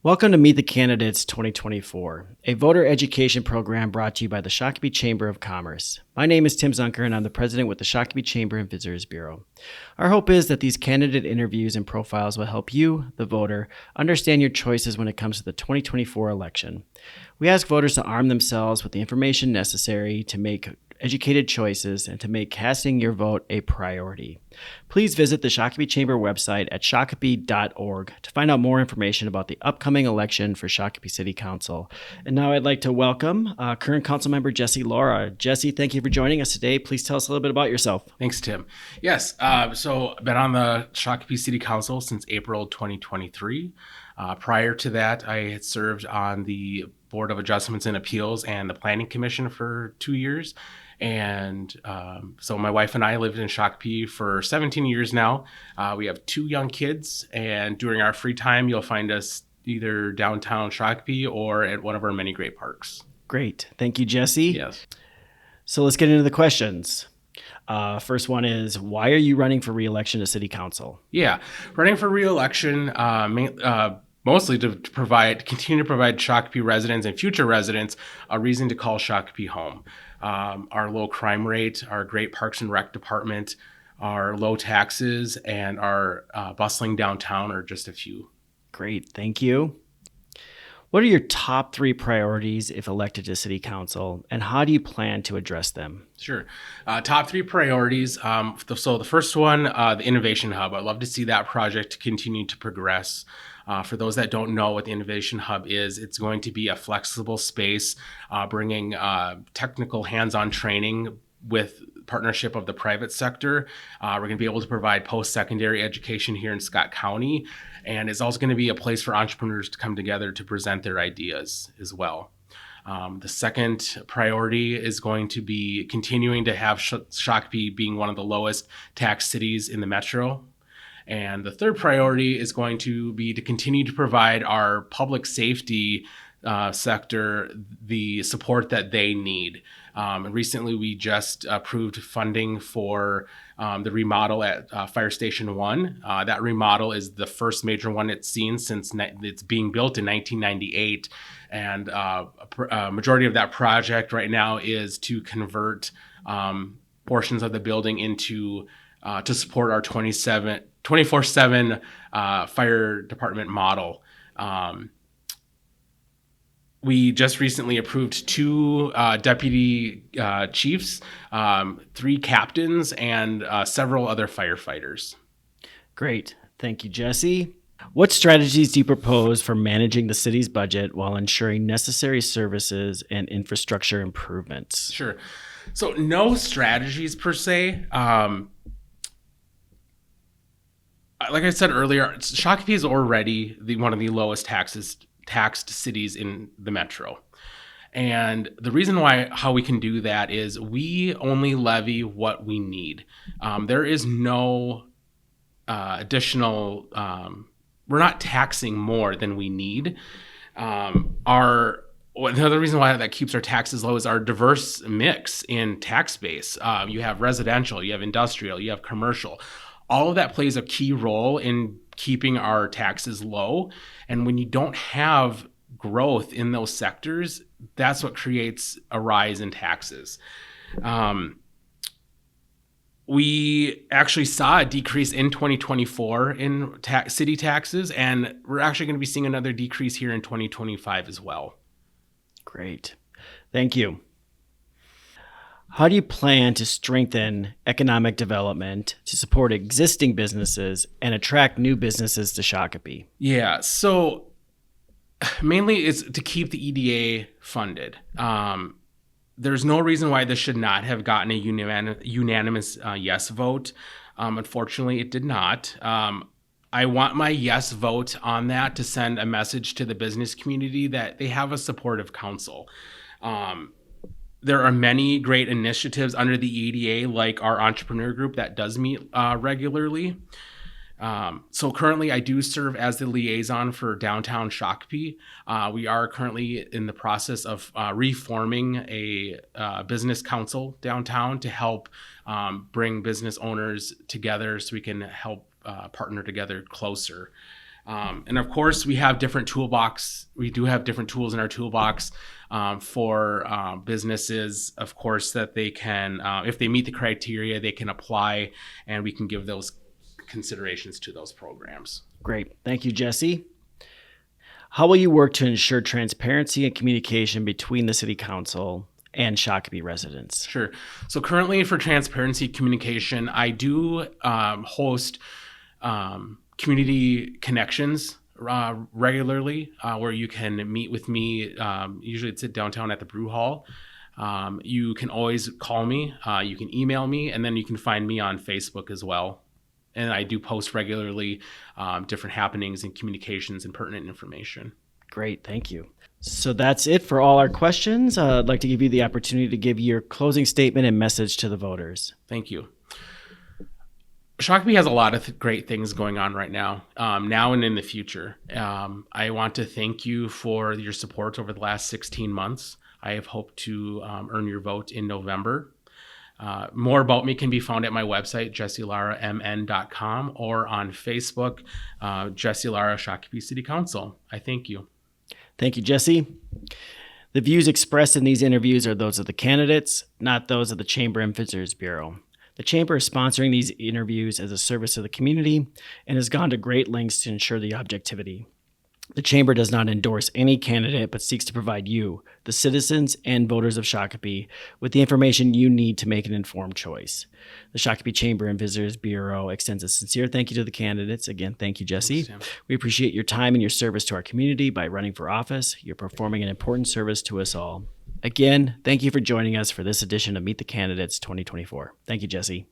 Welcome to Meet the Candidates 2024, a voter education program brought to you by the Shakopee Chamber of Commerce. My name is Tim Zunker, and I'm the president with the Shakopee Chamber and Visitors Bureau. Our hope is that these candidate interviews and profiles will help you, the voter, understand your choices when it comes to the 2024 election. We ask voters to arm themselves with the information necessary to make educated choices and to make casting your vote a priority. Please visit the Shakopee Chamber website at shakopee.org to find out more information about the upcoming election for Shakopee City Council. And now I'd like to welcome current council member Jesse Lara. Jesse, thank you for joining us today. Please tell us a little bit about yourself. Thanks, Tim. Yes, so I've been on the Shakopee City Council since April 2023. Prior to that, I had served on the Board of Adjustments and Appeals and the Planning Commission for 2 years. And so my wife and I lived in Shakopee for 17 years now. We have 2 young kids, and during our free time, you'll find us either downtown Shakopee or at one of our many great parks. Great. Thank you, Jesse. Yes. So let's get into the questions. First one is, why are you running for re-election to City Council? Yeah, running for re-election mostly to continue to provide Shakopee residents and future residents a reason to call Shakopee home. Our low crime rate, our great Parks and Rec department, our low taxes, and our bustling downtown are just a few. Great, thank you. What are your top 3 priorities if elected to City Council, and how do you plan to address them? Sure. Top 3 priorities. So the first one, the Innovation Hub. I'd love to see that project continue to progress. For those that don't know what the Innovation Hub is, it's going to be a flexible space bringing technical hands-on training with partnership of the private sector. We're going to be able to provide post-secondary education here in Scott County, and it's also going to be a place for entrepreneurs to come together to present their ideas as well. The second priority is going to be continuing to have Shakopee being one of the lowest tax cities in the metro. And the third priority is going to be to continue to provide our public safety sector the support that they need. And recently, we just approved funding for the remodel at Fire Station 1. That remodel is the first major one it's seen since it's being built in 1998. And a majority of that project right now is to convert portions of the building into to support our 24/7 fire department model. We just recently approved 2 deputy chiefs, 3 captains, and several other firefighters. Great. Thank you, Jesse. What strategies do you propose for managing the city's budget while ensuring necessary services and infrastructure improvements? Sure. So no strategies per se. Like I said earlier, Shakopee is already one of the lowest taxed cities in the metro. And the reason how we can do that is we only levy what we need. There is no additional, we're not taxing more than we need. Another reason why that keeps our taxes low is our diverse mix in tax base. You have residential, you have industrial, you have commercial. All of that plays a key role in keeping our taxes low. And when you don't have growth in those sectors, that's what creates a rise in taxes. We actually saw a decrease in 2024 in city taxes, and we're actually going to be seeing another decrease here in 2025 as well. Great. Thank you. How do you plan to strengthen economic development to support existing businesses and attract new businesses to Shakopee? Yeah, so mainly it's to keep the EDA funded. There's no reason why this should not have gotten a unanimous yes vote. Unfortunately, it did not. I want my yes vote on that to send a message to the business community that they have a supportive council. There are many great initiatives under the EDA, like our entrepreneur group that does meet regularly. So currently I do serve as the liaison for downtown Shakopee. We are currently in the process of reforming a business council downtown to help bring business owners together so we can help partner together closer. And of course, we have different toolbox. We do have different tools in our toolbox for businesses, of course, that they can, if they meet the criteria, they can apply, and we can give those considerations to those programs. Great. Thank you, Jesse. How will you work to ensure transparency and communication between the City Council and Shakopee residents? Sure. So currently for transparency communication, I do host community connections regularly where you can meet with me. Usually it's at downtown at the Brew Hall. You can always call me. You can email me, and then you can find me on Facebook as well. And I do post regularly different happenings and communications and pertinent information. Great. Thank you. So that's it for all our questions. I'd like to give you the opportunity to give your closing statement and message to the voters. Thank you. Shakopee has a lot of great things going on right now and in the future. I want to thank you for your support over the last 16 months. I have hoped to earn your vote in November. More about me can be found at my website, jesselaraMN.com, or on Facebook, Jesse Lara Shakopee City Council. I thank you. Thank you, Jesse. The views expressed in these interviews are those of the candidates, not those of the Chamber and Visitors Bureau. The Chamber is sponsoring these interviews as a service to the community and has gone to great lengths to ensure the objectivity. The Chamber does not endorse any candidate, but seeks to provide you, the citizens and voters of Shakopee, with the information you need to make an informed choice. The Shakopee Chamber and Visitors Bureau extends a sincere thank you to the candidates. Again, thank you, Jesse. Thanks, We appreciate your time and your service to our community by running for office. You're performing an important service to us all. Again, thank you for joining us for this edition of Meet the Candidates 2024. Thank you, Jesse.